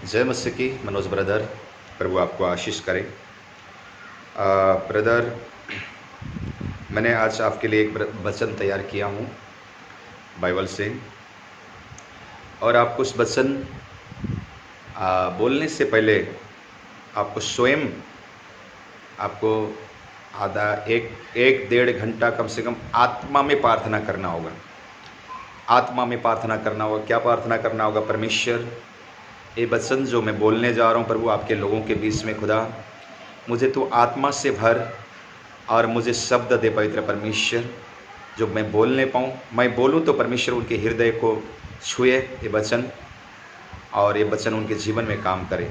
जय मसीह की। मनोज ब्रदर, प्रभु आपको आशीष करे। ब्रदर, मैंने आज आपके लिए एक वचन तैयार किया हूँ बाइबल से, और आपको उस वचन बोलने से पहले आपको स्वयं आपको आधा एक डेढ़ घंटा कम से कम आत्मा में प्रार्थना करना होगा। आत्मा में प्रार्थना करना होगा। क्या प्रार्थना करना होगा? परमेश्वर, ये वचन जो मैं बोलने जा रहा हूँ प्रभु आपके लोगों के बीच में, खुदा मुझे तो आत्मा से भर और मुझे शब्द दे पवित्र परमेश्वर, जो मैं बोलने पाऊँ। मैं बोलूँ तो परमेश्वर उनके हृदय को छुए ये वचन, और ये वचन उनके जीवन में काम करे।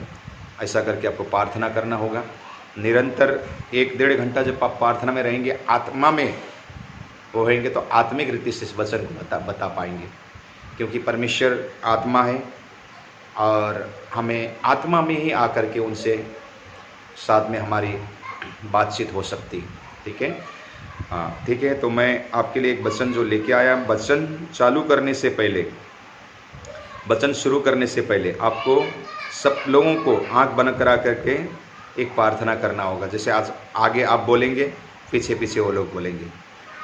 ऐसा करके आपको प्रार्थना करना होगा निरंतर। एक डेढ़ घंटा जब आप प्रार्थना में रहेंगे, आत्मा में वो रहेंगे, तो आत्मिक रीति से इस वचन को बता पाएंगे, क्योंकि परमेश्वर आत्मा है और हमें आत्मा में ही आकर के उनसे साथ में हमारी बातचीत हो सकती। ठीक है? हाँ, ठीक है। तो मैं आपके लिए एक वचन जो लेके आया, वचन चालू करने से पहले, वचन शुरू करने से पहले आपको सब लोगों को आंख बंद करा करके एक प्रार्थना करना होगा। जैसे आज आगे आप बोलेंगे, पीछे पीछे वो लोग बोलेंगे,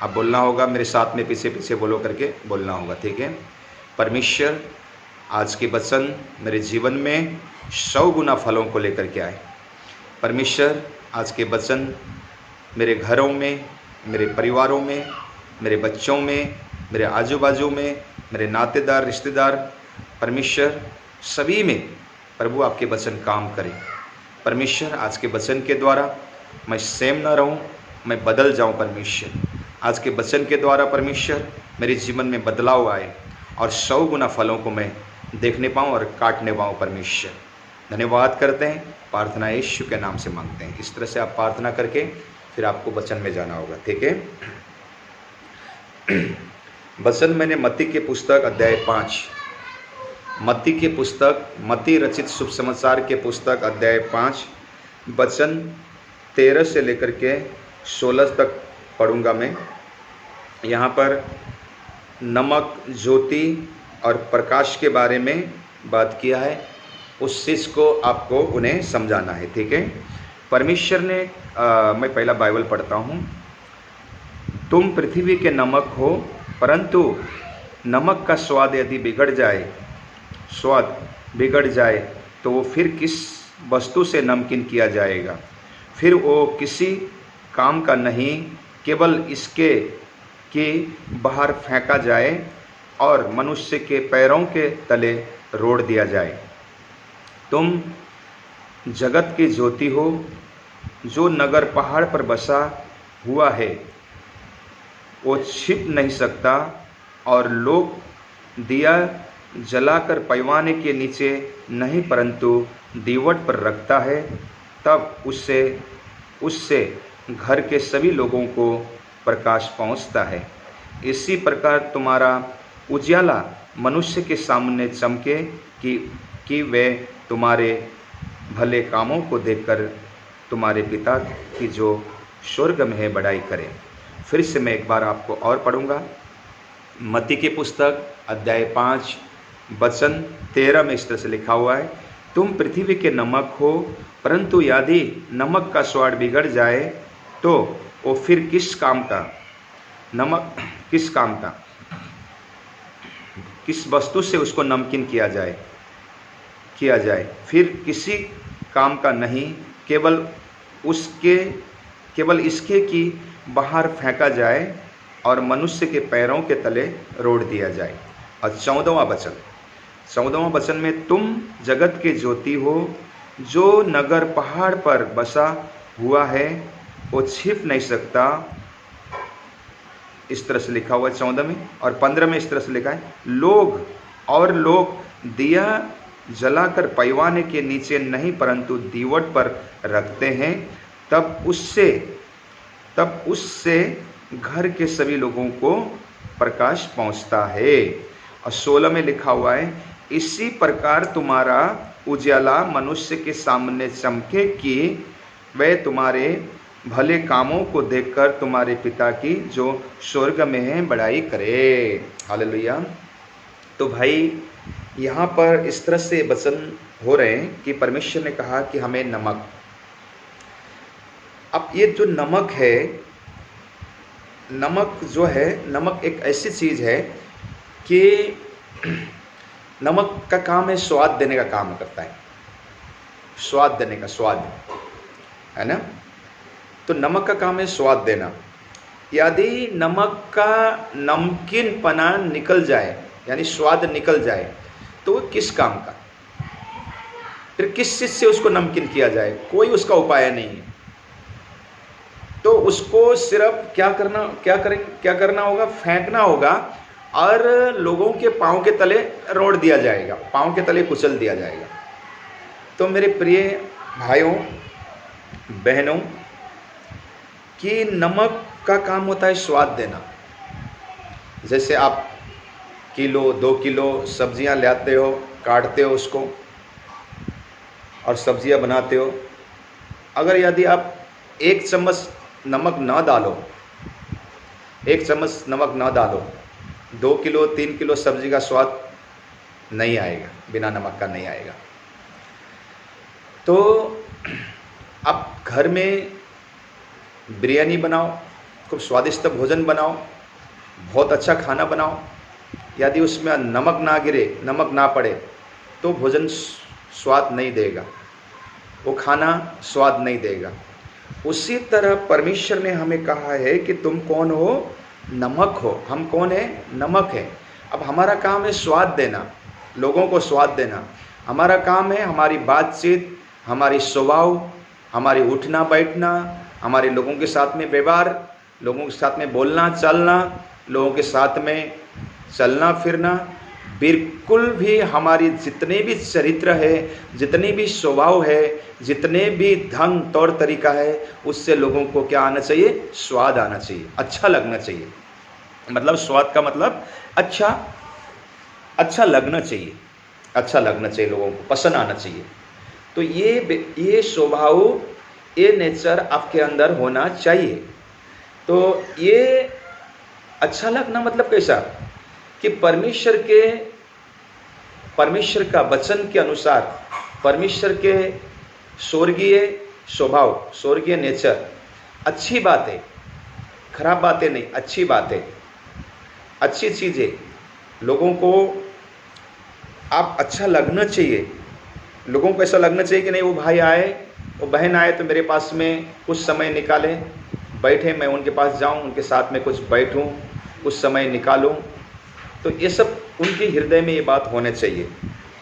आप बोलना होगा मेरे साथ में, पीछे पीछे बोलो करके बोलना होगा। ठीक है? परमेश्वर, आज के वचन मेरे जीवन में 100 गुना फलों को लेकर के आए। परमेश्वर, आज के वचन मेरे घरों में, मेरे परिवारों में, मेरे बच्चों में, मेरे आजू बाजू में, मेरे नातेदार रिश्तेदार, परमेश्वर सभी में प्रभु आपके वचन काम करें। परमेश्वर, आज के वचन के द्वारा मैं सेम न रहूं, मैं बदल जाऊं। परमेश्वर, आज के वचन के द्वारा परमेश्वर मेरे जीवन में बदलाव आए और 100 गुना फलों को मैं देखने पाऊँ और काटने पाऊँ। परमेश्वर, धन्यवाद करते हैं। प्रार्थना यीशु के नाम से मांगते हैं। इस तरह से आप प्रार्थना करके फिर आपको वचन में जाना होगा। ठीक है? वचन मैंने मत्ती के पुस्तक अध्याय 5, मत्ती के पुस्तक, मत्ती रचित शुभ समाचार के पुस्तक अध्याय 5 वचन 13 से लेकर के 16 तक पढ़ूंगा मैं। यहाँ पर नमक, ज्योति और प्रकाश के बारे में बात किया है। उस चीज़ को आपको उन्हें समझाना है। ठीक है? परमेश्वर ने मैं पहला बाइबल पढ़ता हूँ। तुम पृथ्वी के नमक हो, परंतु नमक का स्वाद यदि स्वाद बिगड़ जाए तो वो फिर किस वस्तु से नमकीन किया जाएगा? फिर वो किसी काम का नहीं, केवल इसके कि बाहर फेंका जाए और मनुष्य के पैरों के तले रोड़ दिया जाए। तुम जगत की ज्योति हो। जो नगर पहाड़ पर बसा हुआ है वो छिप नहीं सकता, और लोग दिया जलाकर पैमाने के नीचे नहीं, परंतु दीवट पर रखता है, तब उससे घर के सभी लोगों को प्रकाश पहुंचता है। इसी प्रकार तुम्हारा उजियाला मनुष्य के सामने चमके कि वे तुम्हारे भले कामों को देखकर तुम्हारे पिता की जो स्वर्ग में है बड़ाई करें। फिर से मैं एक बार आपको और पढ़ूंगा। मत्ती की पुस्तक अध्याय 5 वचन 13 में इस तरह से लिखा हुआ है, तुम पृथ्वी के नमक हो, परंतु यदि नमक का स्वाद बिगड़ जाए तो वो फिर किस काम का? नमक किस काम का? किस वस्तु से उसको नमकीन किया जाए? फिर किसी काम का नहीं, केवल इसके कि बाहर फेंका जाए और मनुष्य के पैरों के तले रोड़ दिया जाए। और 14वां वचन में, तुम जगत के ज्योति हो। जो नगर पहाड़ पर बसा हुआ है वो छिप नहीं सकता। इस तरह से लिखा हुआ है 14 में। और 15 में इस तरह से लिखा है, लोग दिया जलाकर पैमाने के नीचे नहीं, परंतु दीवट पर रखते हैं, तब उससे घर के सभी लोगों को प्रकाश पहुंचता है। और 16 में लिखा हुआ है, इसी प्रकार तुम्हारा उजियाला मनुष्य के सामने चमके कि वे तुम्हारे भले कामों को देखकर तुम्हारे पिता की जो स्वर्ग में है बड़ाई करे। हालेलुया। तो भाई, यहाँ पर इस तरह से वचन हो रहे हैं कि परमेश्वर ने कहा कि हमें नमक, अब ये जो नमक है, नमक जो है, नमक एक ऐसी चीज़ है कि नमक का काम है स्वाद देने का काम करता है, स्वाद देने का, स्वाद है ना। तो नमक का काम है स्वाद देना। यदि नमक का नमकीनपना निकल जाए, यानी स्वाद निकल जाए, तो वो किस काम का, फिर किस चीज़ से उसको नमकीन किया जाए, कोई उसका उपाय नहीं है। तो उसको सिर्फ क्या करना होगा, फेंकना होगा और लोगों के पाँव के तले रोड़ दिया जाएगा, पाँव के तले कुचल दिया जाएगा। तो मेरे प्रिय भाइयों बहनों, कि नमक का काम होता है स्वाद देना। जैसे आप किलो 2 किलो सब्जियां लाते हो, काटते हो उसको और सब्जियां बनाते हो, अगर यदि आप 1 चम्मच नमक ना डालो, 1 चम्मच नमक ना डालो, 2 किलो 3 किलो सब्जी का स्वाद नहीं आएगा, बिना नमक का नहीं आएगा। तो आप घर में बिरयानी बनाओ, खूब स्वादिष्ट भोजन बनाओ, बहुत अच्छा खाना बनाओ, यदि उसमें नमक ना गिरे, नमक ना पड़े, तो भोजन स्वाद नहीं देगा, वो खाना स्वाद नहीं देगा। उसी तरह परमेश्वर ने हमें कहा है कि तुम कौन हो, नमक हो। हम कौन है, नमक है। अब हमारा काम है स्वाद देना, लोगों को स्वाद देना। हमारा काम है हमारी बातचीत, हमारी स्वभाव, हमारी उठना बैठना, हमारे लोगों के साथ में व्यवहार, लोगों के साथ में बोलना चलना, लोगों के साथ में चलना फिरना, बिल्कुल भी हमारी जितने भी चरित्र है, जितने भी स्वभाव है, जितने भी ढंग तौर तरीका है, उससे लोगों को क्या आना चाहिए, स्वाद आना चाहिए, अच्छा लगना चाहिए। मतलब स्वाद का मतलब अच्छा लगना चाहिए, अच्छा लगना चाहिए, लोगों को पसंद आना चाहिए। तो ये स्वभाव, ये नेचर आपके अंदर होना चाहिए। तो ये अच्छा लगना मतलब कैसा, कि परमेश्वर का वचन के अनुसार, परमेश्वर के स्वर्गीय स्वभाव, स्वर्गीय नेचर, अच्छी बातें, खराब बातें नहीं, अच्छी बातें, अच्छी चीज़ें, लोगों को आप अच्छा लगना चाहिए। लोगों को ऐसा लगना चाहिए कि नहीं, वो भाई आए, वो बहन आए तो मेरे पास में कुछ समय निकालें, बैठे, मैं उनके पास जाऊं, उनके साथ में कुछ बैठूं, कुछ समय निकालूं। तो ये सब उनके हृदय में ये बात होने चाहिए।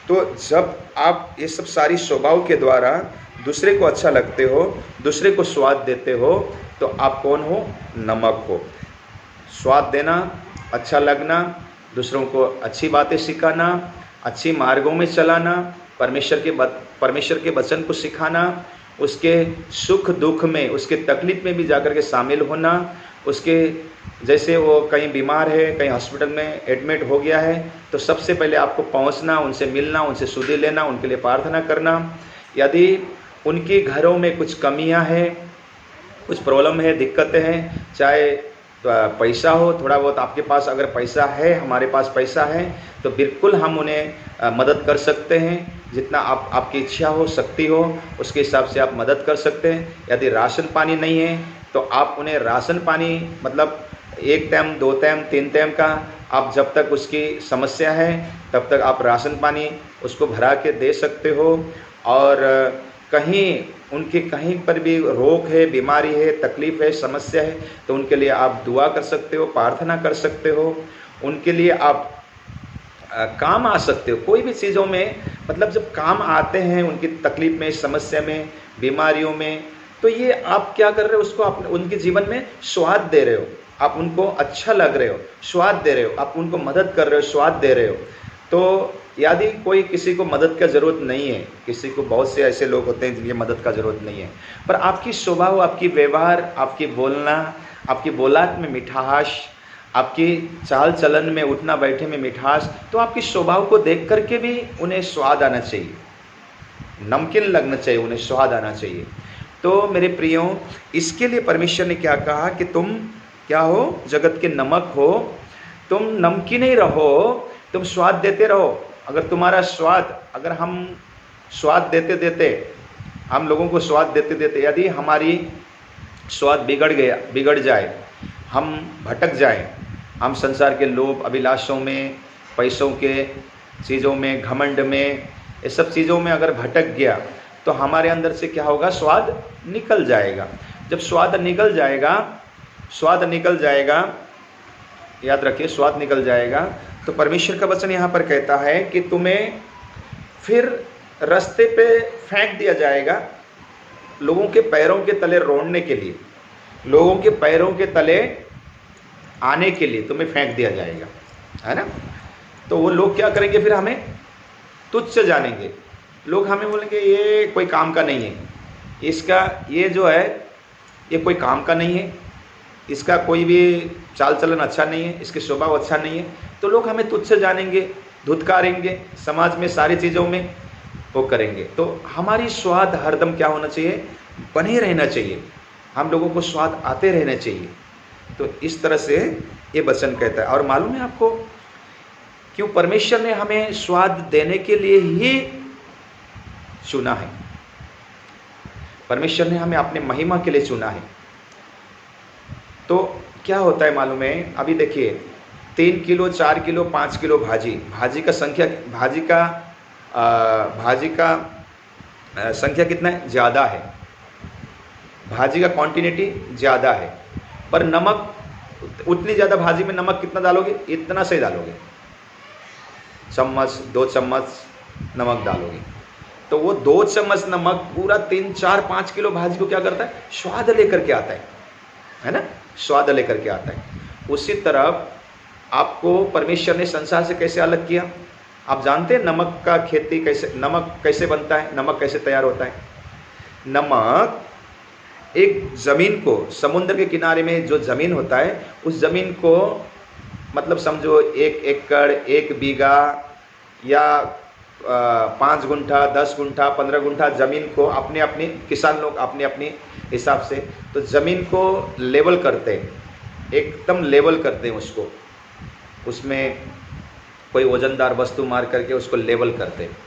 तो जब आप ये सब सारी स्वभाव के द्वारा दूसरे को अच्छा लगते हो, दूसरे को स्वाद देते हो, तो आप कौन हो, नमक हो। स्वाद देना, अच्छा लगना, दूसरों को अच्छी बातें सिखाना, अच्छी मार्गों में चलाना, परमेश्वर के वचन को सिखाना, उसके सुख दुख में, उसके तकलीफ में भी जाकर के शामिल होना, उसके जैसे वो कहीं बीमार है, कहीं हॉस्पिटल में एडमिट हो गया है, तो सबसे पहले आपको पहुंचना, उनसे मिलना, उनसे सुधि लेना, उनके लिए प्रार्थना करना। यदि उनके घरों में कुछ कमियां हैं, कुछ प्रॉब्लम है, दिक्कतें हैं, चाहे पैसा हो, थोड़ा बहुत आपके पास अगर पैसा है, हमारे पास पैसा है, तो बिल्कुल हम उन्हें मदद कर सकते हैं। जितना आपकी इच्छा हो, शक्ति हो, उसके हिसाब से आप मदद कर सकते हैं। यदि राशन पानी नहीं है तो आप उन्हें राशन पानी, मतलब 1 टाइम 2 टाइम 3 टाइम का, आप जब तक उसकी समस्या है तब तक आप राशन पानी उसको भरा के दे सकते हो। और कहीं पर भी रोग है, बीमारी है, तकलीफ़ है, समस्या है, तो उनके लिए आप दुआ कर सकते हो, प्रार्थना कर सकते हो, उनके लिए आप काम आ सकते हो। कोई भी चीज़ों में, मतलब जब काम आते हैं उनकी तकलीफ़ में, समस्या में, बीमारियों में, तो ये आप क्या कर रहे हो, उसको आप उनके जीवन में स्वाद दे रहे हो, आप उनको अच्छा लग रहे हो, स्वाद दे रहे हो, आप उनको मदद कर रहे हो, स्वाद दे रहे हो। तो यदि कोई किसी को मदद का ज़रूरत नहीं है, किसी को, बहुत से ऐसे लोग होते हैं जिनकी मदद का ज़रूरत नहीं है, पर आपकी स्वभाव, आपकी व्यवहार, आपकी बोलना, आपकी बोलात में मिठास, आपकी चाल चलन में, उठना बैठे में मिठास, तो आपकी स्वभाव को देख करके भी उन्हें स्वाद आना चाहिए, नमकीन लगना चाहिए, उन्हें स्वाद आना चाहिए। तो मेरे प्रियों, इसके लिए परमेश्वर ने क्या कहा कि तुम क्या हो, जगत के नमक हो, तुम नमकीन ही रहो, तुम स्वाद देते रहो। अगर तुम्हारा स्वाद, अगर हम स्वाद देते देते, हम लोगों को स्वाद देते देते यदि हमारी स्वाद बिगड़ जाए, हम भटक जाएं, हम संसार के लोभ अभिलाषों में, पैसों के चीज़ों में, घमंड में, ये सब चीज़ों में अगर भटक गया तो हमारे अंदर से क्या होगा, स्वाद निकल जाएगा। जब स्वाद निकल जाएगा, याद रखिए स्वाद निकल जाएगा, तो परमेश्वर का वचन यहाँ पर कहता है कि तुम्हें फिर रास्ते पे फेंक दिया जाएगा, लोगों के पैरों के तले रोड़ने के लिए, लोगों के पैरों के तले आने के लिए तुम्हें फेंक दिया जाएगा, है ना। तो वो लोग क्या करेंगे, फिर हमें तुच्छ जानेंगे, लोग हमें बोलेंगे ये कोई काम का नहीं है, इसका ये जो है ये कोई काम का नहीं है, इसका कोई भी चाल चलन अच्छा नहीं है, इसके स्वभाव अच्छा नहीं है, तो लोग हमें तुच्छ जानेंगे, धुतकारेंगे, समाज में सारी चीज़ों में वो करेंगे। तो हमारी स्वाद हरदम क्या होना चाहिए, बने रहना चाहिए, हम लोगों को स्वाद आते रहना चाहिए। तो इस तरह से ये वचन कहता है। और मालूम है आपको क्यों परमेश्वर ने हमें स्वाद देने के लिए ही चुना है, परमेश्वर ने हमें अपने महिमा के लिए चुना है। तो क्या होता है मालूम है, अभी देखिए 3 किलो 4 किलो 5 किलो भाजी का संख्या कितना है, ज़्यादा है, भाजी का क्वांटिटी ज़्यादा है, पर नमक उतनी ज़्यादा भाजी में नमक कितना डालोगे, इतना से डालोगे, चम्मच 2 चम्मच नमक डालोगे, तो वो 2 चम्मच नमक पूरा 3 4 5 किलो भाजी को क्या करता है, स्वाद लेकर के आता है ना, स्वाद लेकर के आता है। उसी तरह आपको परमेश्वर ने संसार से कैसे अलग किया, आप जानते हैं नमक का खेती कैसे, नमक कैसे बनता है, नमक कैसे तैयार होता है। नमक एक ज़मीन को, समुद्र के किनारे में जो ज़मीन होता है, उस ज़मीन को मतलब समझो 1 एकड़ 1 बीघा या 5 गुंठा 10 गुंठा 15 गुंठा ज़मीन को अपने अपने किसान लोग अपने अपने हिसाब से तो ज़मीन को लेवल करते हैं, एकदम लेवल करते हैं उसको, उसमें कोई वजनदार वस्तु मार करके उसको लेवल करते हैं।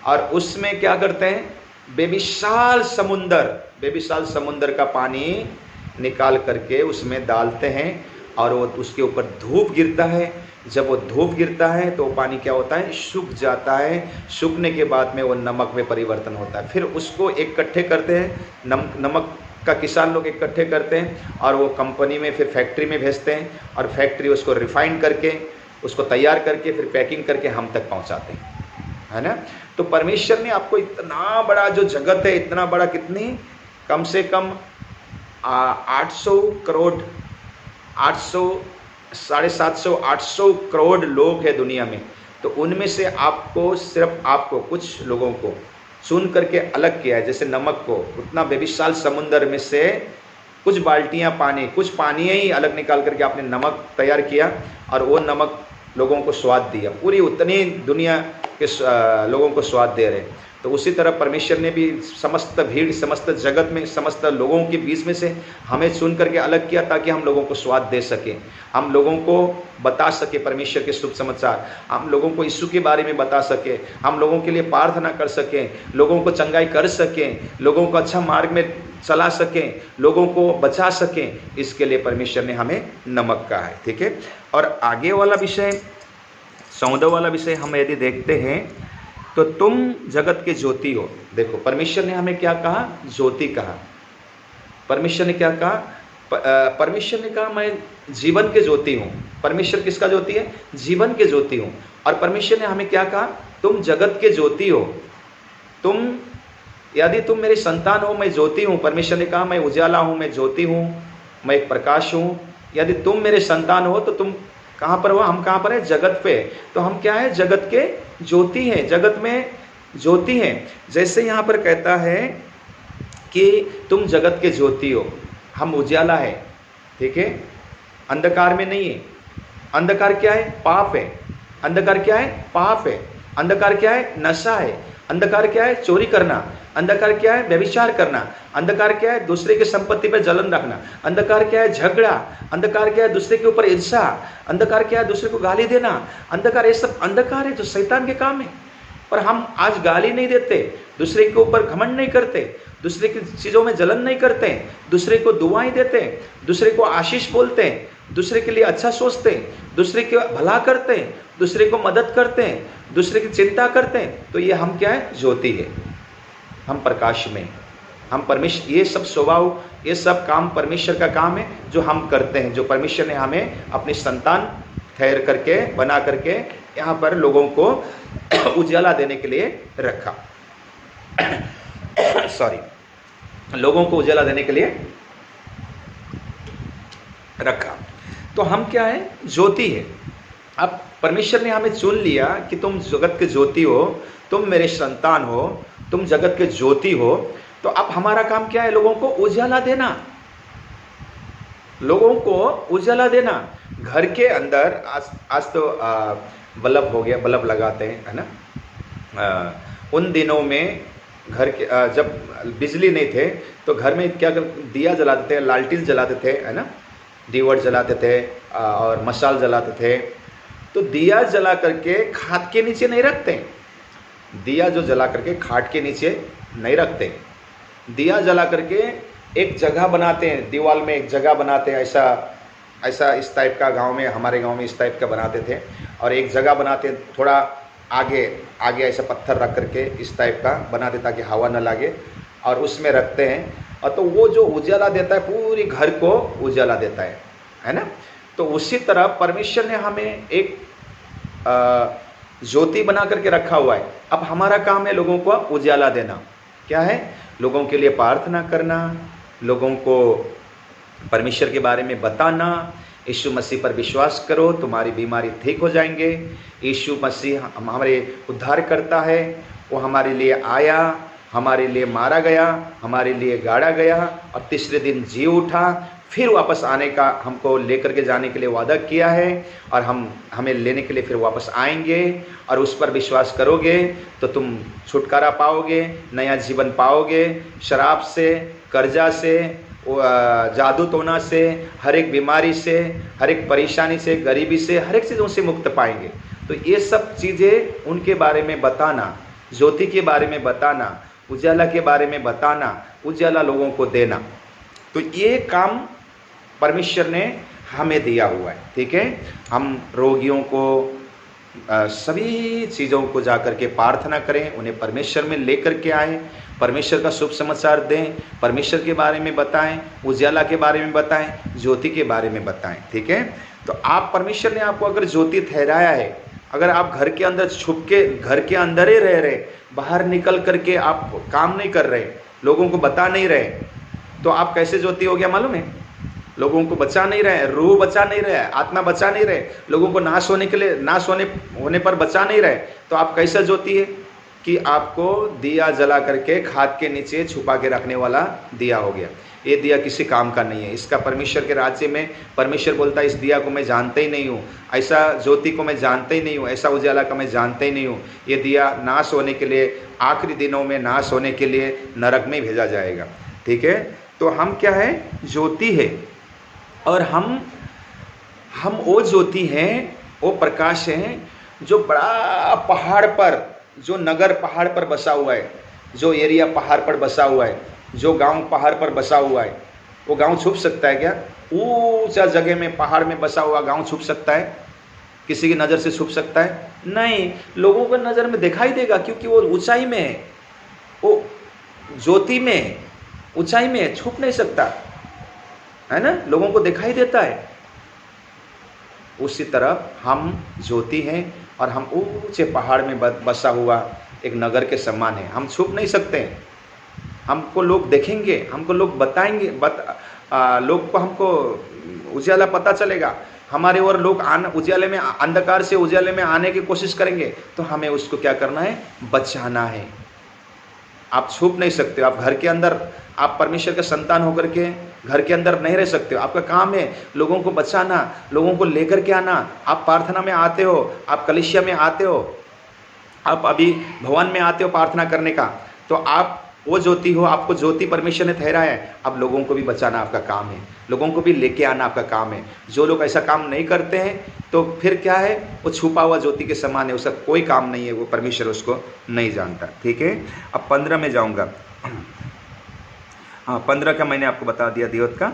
और उसमें क्या करते हैं, बेमिसाल समुंदर का पानी निकाल करके उसमें डालते हैं और वो उसके ऊपर धूप गिरता है। जब वो धूप गिरता है तो पानी क्या होता है, सूख जाता है। सूखने के बाद में वो नमक में परिवर्तन होता है। फिर उसको इकट्ठे करते हैं, नमक का किसान लोग इकट्ठे करते हैं और वो कंपनी में फिर फैक्ट्री में भेजते हैं और फैक्ट्री उसको रिफाइन करके उसको तैयार करके फिर पैकिंग करके हम तक पहुंचाते हैं, है ना। तो परमेश्वर ने आपको इतना बड़ा जो जगत है, इतना बड़ा, कितनी, कम से कम 800 करोड़ 800 करोड़ लोग हैं दुनिया में। तो उनमें से आपको, सिर्फ आपको, कुछ लोगों को चुन करके अलग किया है। जैसे नमक को उतना बेविशाल समुंदर में से कुछ बाल्टियां पानी, कुछ पानी ही अलग निकाल करके आपने नमक तैयार किया और वो नमक लोगों को स्वाद दिया, पूरी उतनी दुनिया के लोगों को स्वाद दे रहे। तो उसी तरह परमेश्वर ने भी समस्त भीड़, समस्त जगत में, समस्त लोगों के बीच में से हमें चुन करके अलग किया ताकि हम लोगों को स्वाद दे सके, हम लोगों को बता सके परमेश्वर के शुभ समाचार, हम लोगों को यीशु के बारे में बता सके, हम लोगों के लिए प्रार्थना कर सकें, लोगों को चंगाई कर सकें, लोगों को अच्छा मार्ग में चला सकें, लोगों को बचा सकें। इसके लिए परमेश्वर ने हमें नमक कहा है, ठीक है। और आगे वाला विषय, 14वां वाला विषय हम यदि देखते हैं तो तुम जगत के ज्योति हो। देखो परमेश्वर ने हमें क्या कहा, ज्योति कहा। परमेश्वर ने क्या कहा, परमेश्वर ने कहा मैं जीवन के ज्योति हूँ। परमेश्वर किसका ज्योति है, जीवन के ज्योति हूँ। और परमेश्वर ने हमें क्या कहा, तुम जगत के ज्योति हो, तुम यदि तुम मेरे संतान हो, मैं ज्योति हूँ। परमेश्वर ने कहा मैं उजाला हूँ, मैं ज्योति हूँ, मैं एक प्रकाश हूँ। यदि तुम मेरे संतान हो तो तुम कहाँ पर हो, हम कहाँ पर है, जगत पे। तो हम क्या है, जगत के ज्योति हैं, जगत में ज्योति हैं। जैसे यहाँ पर कहता है कि तुम जगत के ज्योति हो, हम उजाला है, ठीक है, अंधकार में नहीं है। अंधकार क्या है, पाप है। अंधकार क्या है, पाप है। अंधकार क्या है, नशा है। अंधकार क्या है? चोरी करना। अंधकार क्या है? व्यभिचार करना। अंधकार क्या है? दूसरे की संपत्ति पर जलन रखना। अंधकार क्या है? झगड़ा। अंधकार क्या है? दूसरे के ऊपर ईर्ष्या। अंधकार क्या है? दूसरे को गाली देना। अंधकार, ये सब अंधकार है जो शैतान के काम है। पर हम आज गाली नहीं देते, दूसरे के ऊपर घमंड नहीं करते, दूसरे की चीज़ों में जलन नहीं करते, दूसरे को दुआएं देते, दूसरे को आशीष बोलते, दूसरे के लिए अच्छा सोचते, दूसरे के भला करते, दूसरे को मदद करते, दूसरे की चिंता करते। तो ये हम क्या है? ज्योति है, हम प्रकाश में, हम परमेश्वर, ये सब स्वभाव, ये सब काम परमेश्वर का काम है जो हम करते हैं, जो परमेश्वर ने हमें अपनी संतान ठहर करके बना करके यहाँ पर लोगों को उजाला देने के लिए रखा। सॉरी, लोगों को उजाला देने के लिए रखा। तो हम क्या है? ज्योति है। अब परमेश्वर ने हमें चुन लिया कि तुम जगत के ज्योति हो, तुम मेरे संतान हो, तुम जगत के ज्योति हो। तो अब हमारा काम क्या है? लोगों को उजाला देना, लोगों को उजाला देना। घर के अंदर आज तो बल्ब हो गया, बल्ब लगाते हैं, है ना। उन दिनों में घर के जब बिजली नहीं थे तो घर में क्या दिया जलाते थे, लालटेन जलाते थे, है ना, दीवट जलाते थे और मशाल जलाते थे। तो दिया जला करके खाट के नीचे नहीं रखते, दिया जो जला करके खाट के नीचे नहीं रखते, दिया जला करके एक जगह बनाते हैं, दीवार में एक जगह बनाते हैं। ऐसा इस टाइप का गांव में, हमारे गांव में इस टाइप का बनाते थे। और एक जगह बनाते हैं, थोड़ा आगे ऐसा पत्थर रख करके इस टाइप का बनाते ताकि हवा न लगे, और उसमें रखते हैं। और तो वो जो उजाला देता है, पूरी घर को उजाला देता है ना। तो उसी तरह परमेश्वर ने हमें एक ज्योति बना करके रखा हुआ है। अब हमारा काम है लोगों को उजाला देना। क्या है? लोगों के लिए प्रार्थना करना, लोगों को परमेश्वर के बारे में बताना। यीशु मसीह पर विश्वास करो, तुम्हारी बीमारी ठीक हो जाएंगे। यीशु मसीह हमारे उद्धार करता है, वो हमारे लिए आया, हमारे लिए मारा गया, हमारे लिए गाड़ा गया और तीसरे दिन जी उठा, फिर वापस आने का हमको लेकर के जाने के लिए वादा किया है। और हमें लेने के लिए फिर वापस आएंगे। और उस पर विश्वास करोगे तो तुम छुटकारा पाओगे, नया जीवन पाओगे। शराब से, कर्जा से, जादू टोना से, हर एक बीमारी से, हर एक परेशानी से, गरीबी से, हर एक चीज़ों से मुक्त पाएंगे। तो ये सब चीज़ें उनके बारे में बताना, ज्योति के बारे में बताना, उजाला के बारे में बताना, उजाला लोगों को देना। तो ये काम परमेश्वर ने हमें दिया हुआ है। ठीक है, हम रोगियों को सभी चीज़ों को जा कर के प्रार्थना करें, उन्हें परमेश्वर में लेकर के आएँ, परमेश्वर का शुभ समाचार दें, परमेश्वर के बारे में बताएं, उजाला के बारे में बताएं, ज्योति के बारे में बताएं। ठीक है, तो आप, परमेश्वर ने आपको अगर ज्योति ठहराया है, अगर आप घर के अंदर छुप के घर के अंदर ही रह रहे, बाहर निकल करके आप काम नहीं कर रहे, लोगों को बता नहीं रहे, तो आप कैसे ज्योति हो गया मालूम है? लोगों को बचा नहीं रहे, रूह बचा नहीं रहे, आत्मा बचा नहीं रहे, लोगों को नाश होने के लिए, नाश होने पर बचा नहीं रहे, तो आप कैसे ज्योति है? कि आपको दिया जला करके खाट के नीचे छुपा के रखने वाला दिया हो गया। ये दिया किसी काम का नहीं है। इसका परमेश्वर के राज्य में परमेश्वर बोलता है, इस दिया को मैं जानते ही नहीं हूँ, ऐसा ज्योति को मैं जानते ही नहीं हूँ, ऐसा उजाला का मैं जानते ही नहीं हूँ। ये दिया नाश होने के लिए, आखिरी दिनों में नाश होने के लिए नरक में भेजा जाएगा। ठीक है, तो हम क्या है? ज्योति है। और हम वो ज्योति हैं, वो प्रकाश हैं जो बड़ा पहाड़ पर, जो नगर पहाड़ पर बसा हुआ है, जो एरिया पहाड़ पर बसा हुआ है, जो गांव पहाड़ पर बसा हुआ है। वो गांव छुप सकता है क्या? ऊंचा जगह में, पहाड़ में बसा हुआ गांव छुप सकता है? किसी की नज़र से छुप सकता है? नहीं, लोगों को नज़र में दिखाई देगा, क्योंकि वो ऊंचाई में है, वो ज्योति में है, ऊंचाई में है, छुप नहीं सकता, है ना, लोगों को दिखाई देता है। उसी तरह हम ज्योति हैं और हम ऊंचे पहाड़ में बसा हुआ एक नगर के समान है। हम छुप नहीं सकते, हमको लोग देखेंगे, हमको लोग बताएंगे, लोग को हमको उजाला पता चलेगा, हमारे और लोग उजाले में, अंधकार से उजाले में आने की कोशिश करेंगे, तो हमें उसको क्या करना है? बचाना है। आप छुप नहीं सकते हो। आप घर के अंदर, आप परमेश्वर के संतान होकर के घर के अंदर नहीं रह सकते हो। आपका काम है लोगों को बचाना, लोगों को लेकर के आना। आप प्रार्थना में आते हो, आप कलीसिया में आते हो, आप अभी भवन में आते हो प्रार्थना करने का, तो आप वो ज्योति हो, आपको ज्योति परमेश्वर ने ठहराया है। अब लोगों को भी बचाना आपका काम है, लोगों को भी लेके आना आपका काम है। जो लोग ऐसा काम नहीं करते हैं तो फिर क्या है, वो छुपा हुआ ज्योति के समान है, उसका कोई काम नहीं है, वो परमेश्वर उसको नहीं जानता। ठीक है, अब 15 में जाऊँगा। हाँ, 15 का मैंने आपको बता दिया दियोत का।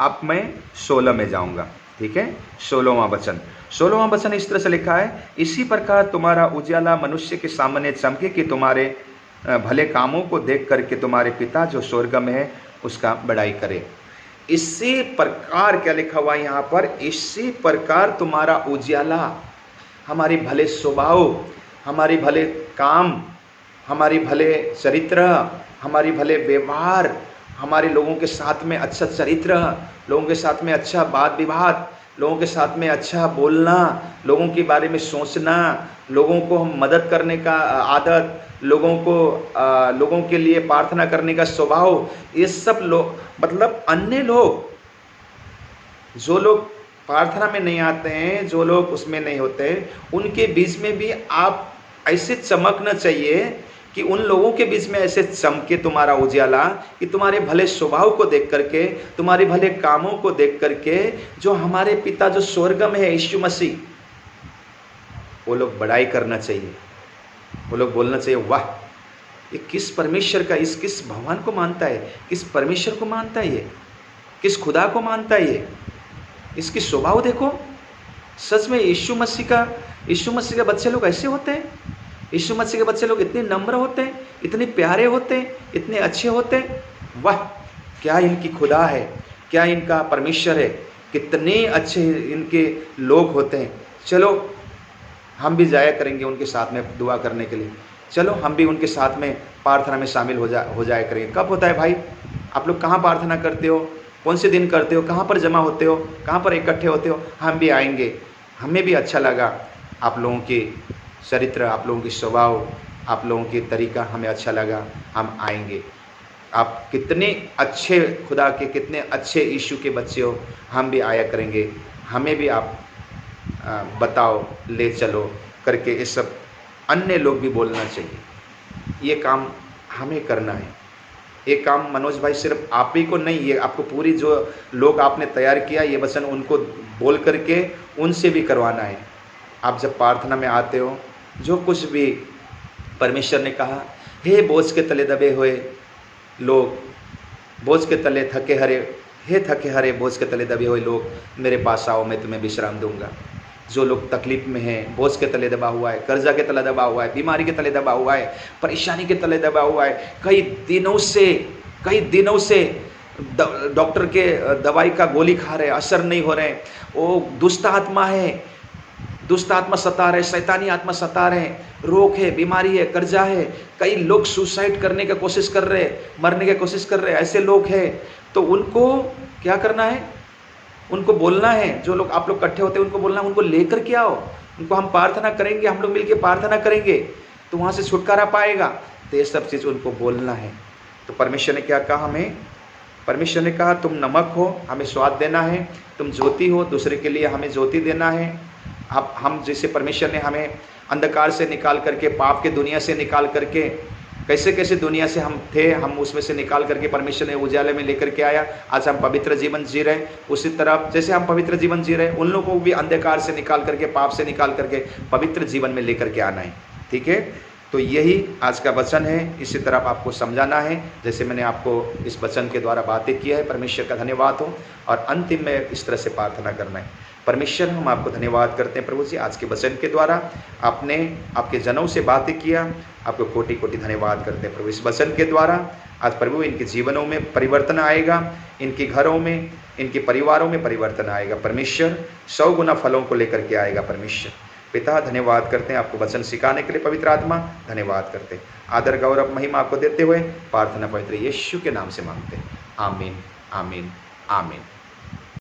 अब मैं 16 में जाऊँगा। ठीक है, 16वां वचन। 16वां वचन इस तरह से लिखा है, इसी प्रकार तुम्हारा उजाला मनुष्य के सामने चमके कि तुम्हारे भले कामों को देख करके तुम्हारे पिता जो स्वर्ग में है उसका बड़ाई करे। इसी प्रकार, क्या लिखा हुआ यहाँ पर, इसी प्रकार तुम्हारा उजाला, हमारी भले स्वभाव, हमारी भले काम, हमारी भले चरित्र, हमारी भले व्यवहार, हमारे लोगों के साथ में अच्छा चरित्र, लोगों के साथ में अच्छा वाद विवाद, लोगों के साथ में अच्छा बोलना, लोगों के बारे में सोचना, लोगों को हम मदद करने का आदत, लोगों के लिए प्रार्थना करने का स्वभाव, ये सब लोग, मतलब अन्य लोग, जो लोग प्रार्थना में नहीं आते हैं, जो लोग उसमें नहीं होते हैं, उनके बीच में भी आप ऐसे चमकना चाहिए कि उन लोगों के बीच में ऐसे चमके तुम्हारा उजाला कि तुम्हारे भले स्वभाव को देख करके, तुम्हारे भले कामों को देख करके, जो हमारे पिता जो स्वर्ग में है यीशु मसीह, वो लोग बड़ाई करना चाहिए। वो लोग बोलना चाहिए, वाह, ये किस परमेश्वर का, किस भगवान को मानता है, किस परमेश्वर को मानता है, ये किस खुदा को मानता है, ये इसकी स्वभाव देखो। सच में यीशु मसीह के बच्चे लोग ऐसे होते हैं। यीशु मसीह के बच्चे लोग इतने नम्र होते हैं, इतने प्यारे होते हैं, इतने अच्छे होते हैं। वाह, क्या इनकी खुदा है, क्या इनका परमेश्वर है, कितने अच्छे इनके लोग होते हैं। चलो हम भी जाया करेंगे उनके साथ में दुआ करने के लिए, चलो हम भी उनके साथ में प्रार्थना में शामिल हो जाया करेंगे। कब होता है भाई? आप लोग कहाँ प्रार्थना करते हो, कौन से दिन करते हो, कहाँ पर जमा होते हो, कहाँ पर इकट्ठे होते हो? हम भी आएंगे, हमें भी अच्छा लगा, आप लोगों के चरित्र, आप लोगों की स्वभाव, आप लोगों की तरीका हमें अच्छा लगा, हम आएंगे। आप कितने अच्छे खुदा के, कितने अच्छे यीशु के बच्चे हो, हम भी आया करेंगे, हमें भी आप बताओ, ले चलो करके ये सब अन्य लोग भी बोलना चाहिए। ये काम हमें करना है। ये काम मनोज भाई सिर्फ आप ही को नहीं, ये आपको पूरी जो लोग आपने तैयार किया ये वचन उनको बोल करके उनसे भी करवाना है। आप जब प्रार्थना में आते हो, जो कुछ भी परमेश्वर ने कहा, हे बोझ के तले दबे हुए लोग, बोझ के तले थके हरे, हे थके हरे बोझ के तले दबे हुए लोग, मेरे पास आओ, मैं तुम्हें विश्राम दूंगा। जो लोग तकलीफ में हैं, बोझ के तले दबा हुआ है, कर्जा के तले दबा हुआ है, बीमारी के तले दबा हुआ है, परेशानी के तले दबा हुआ है, कई दिनों से डॉक्टर के दवाई का गोली खा रहे, असर नहीं हो रहे, वो दुष्ट आत्मा है, दुष्ट आत्मा सता रहे, शैतानी आत्मा सता रहे, रोग है, बीमारी है, कर्जा है, कई लोग सुसाइड करने की कोशिश कर रहे, मरने की कोशिश कर रहे, ऐसे लोग हैं। तो उनको क्या करना है? उनको बोलना है। जो लोग आप लोग इकट्ठे होते हैं उनको बोलना है, उनको लेकर के आओ, उनको हम प्रार्थना करेंगे, हम लोग मिलकर प्रार्थना करेंगे तो वहाँ से छुटकारा पाएगा। तो ये सब चीज़ उनको बोलना है। तो परमेश्वर ने क्या कहा हमें? परमेश्वर ने कहा तुम नमक हो, हमें स्वाद देना है, तुम ज्योति हो, दूसरे के लिए हमें ज्योति देना है। अब हम जैसे परमेश्वर ने हमें अंधकार से निकाल करके, पाप के दुनिया से निकाल करके, कैसे कैसे दुनिया से हम थे, हम उसमें से निकाल करके परमेश्वर ने उजाले में लेकर के आया, आज हम पवित्र जीवन जी रहे। उसी तरह जैसे हम पवित्र जीवन जी रहे, उन लोगों को भी अंधकार से निकाल करके, पाप से निकाल करके पवित्र जीवन में लेकर के आना है। ठीक है, तो यही आज का वचन है। इसी तरह आपको समझाना है, जैसे मैंने आपको इस वचन के द्वारा बातें किया है। परमेश्वर का धन्यवाद हो। और अंतिम में इस तरह से प्रार्थना करना है। परमेश्वर, हम आपको धन्यवाद करते हैं प्रभु जी, आज के वचन के द्वारा आपने आपके जनों से बातें किया, आपको कोटि कोटि धन्यवाद करते हैं प्रभु। इस वचन के द्वारा आज प्रभु इनके जीवनों में परिवर्तन आएगा, इनके घरों में, इनके परिवारों में परिवर्तन आएगा। परमेश्वर 100 गुना फलों को लेकर के आएगा। परमेश्वर पिता, धन्यवाद करते हैं आपको वचन सिखाने के लिए। पवित्र आत्मा, धन्यवाद करते हैं। आदर गौरव महिमा आपको देते हुए प्रार्थना पवित्र यीशु के नाम से मांगते हैं। आमीन, आमीन, आमीन।